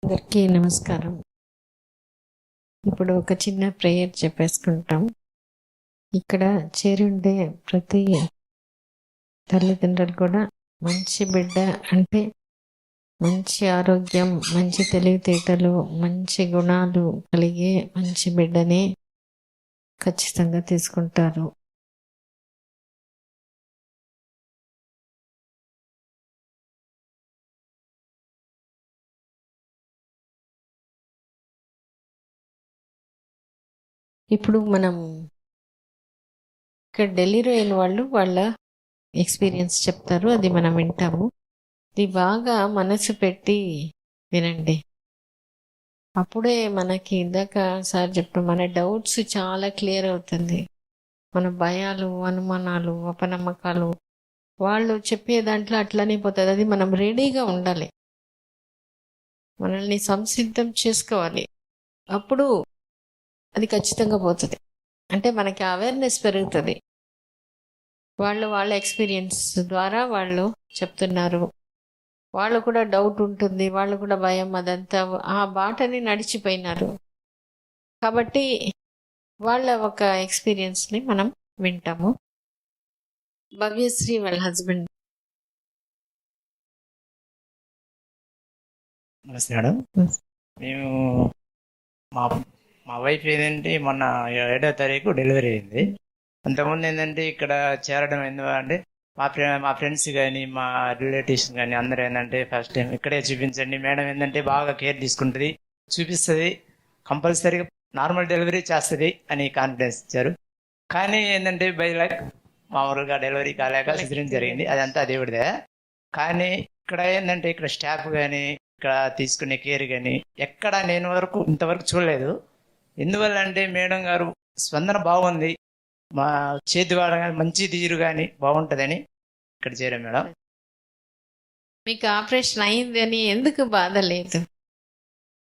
అందరికీ నమస్కారం. ఇప్పుడు ఒక చిన్న ప్రేయర్ చెప్పేసుకుంటాం. ఇక్కడ చేరుండే ప్రతి తల్లిదండ్రులు కూడా మంచి బిడ్డ అంటే మంచి ఆరోగ్యం, మంచి తెలివితేటలు, మంచి గుణాలు కలిగే మంచి బిడ్డనే ఖచ్చితంగా తీసుకుంటారు. ఇప్పుడు మనం ఇక్కడ ఢిల్లీలో అయిన వాళ్ళు వాళ్ళ ఎక్స్పీరియన్స్ చెప్తారు, అది మనం వింటాము. ఇది బాగా మనసు పెట్టి వినండి. అప్పుడే మనకి ఇందాక సార్ చెప్పిన మన డౌట్స్ చాలా క్లియర్ అవుతుంది. మన భయాలు, అనుమానాలు, అపనమ్మకాలు వాళ్ళు చెప్పే దాంట్లో అట్లనే పోతుంది. అది మనం రెడీగా ఉండాలి, మనల్ని సంసిద్ధం చేసుకోవాలి. అప్పుడు అది ఖచ్చితంగా పోతుంది. అంటే మనకి అవేర్నెస్ పెరుగుతుంది. వాళ్ళ ఎక్స్పీరియన్స్ ద్వారా వాళ్ళు చెప్తున్నారు. వాళ్ళు కూడా డౌట్ ఉంటుంది, వాళ్ళు కూడా భయం, అదంతా ఆ బాటని నడిచిపోయినారు. కాబట్టి వాళ్ళ ఒక ఎక్స్పీరియన్స్ని మనం వింటాము. భవ్యశ్రీ వాళ్ళ హస్బెండ్. నమస్తే మేడం. మేము మా మా వైఫ్ ఏంటంటే మొన్న 7వ తారీఖు డెలివరీ అయింది. అంతకుముందు ఏంటంటే ఇక్కడ చేరడం ఎందుకంటే మా ఫ్రెండ్స్ కానీ మా రిలేటివ్స్ కానీ అందరూ ఏంటంటే ఫస్ట్ టైం ఇక్కడే చూపించండి మేడం, ఏంటంటే బాగా కేర్ తీసుకుంటుంది, చూపిస్తుంది, కంపల్సరీగా నార్మల్ డెలివరీ చేస్తుంది అని కాన్ఫిడెన్స్ ఇచ్చారు. కానీ ఏంటంటే బై లక్ మామూలుగా డెలివరీ కాలేక సిజరీన్ జరిగింది. అదంతా దేవుడిదే. కానీ ఇక్కడ ఏంటంటే ఇక్కడ స్టాఫ్ కానీ ఇక్కడ తీసుకునే కేర్ కానీ ఎక్కడ నేను ఇంతవరకు చూడలేదు. ఎందువల్ల అంటే మేడం గారు స్పందన బాగుంది, మా చేతి వాడ కానీ మంచి తీరు కానీ బాగుంటుందని ఇక్కడ చేరాం మేడం. మీకు ఆపరేషన్ అయింది అని ఎందుకు బాధ లేదు?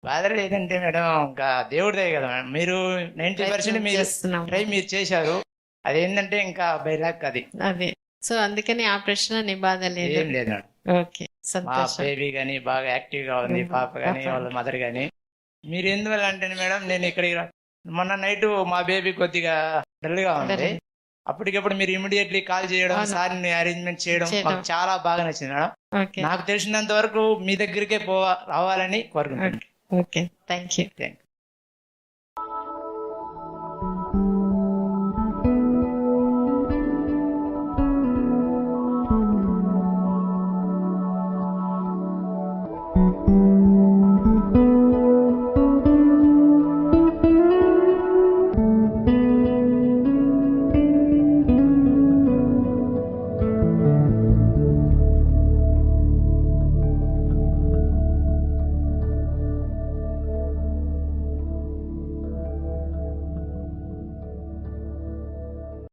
బాధ లేదంటే మేడం ఇంకా దేవుడిదే కదా మేడం. మీరు 90% మీరు చేశారు. అదేంటంటే ఇంకా బై లక్ అది. అదే, సో అందుకని ఆపరేషన్ అని బాధ లేదు. ఏం లేదు మేడం. ఓకే, మా సంతోషం. బేబీ కానీ బాగా యాక్టివ్ గా ఉంది, పాప కానీ వాళ్ళ మదర్ కానీ. మీరు ఎందువల్ల అంటే మేడం నేను ఇక్కడికి మొన్న నైట్ మా బేబీ కొద్దిగా డల్ గా ఉంది. అప్పటికప్పుడు మీరు ఇమీడియట్లీ కాల్ చేయడం, సార్ని అరేంజ్మెంట్ చేయడం మాకు చాలా బాగా నచ్చింది మేడం. నాకు తెలిసినంత వరకు మీ దగ్గరికే రావాలని కోరుకుంటున్నాను. Okay, thank you.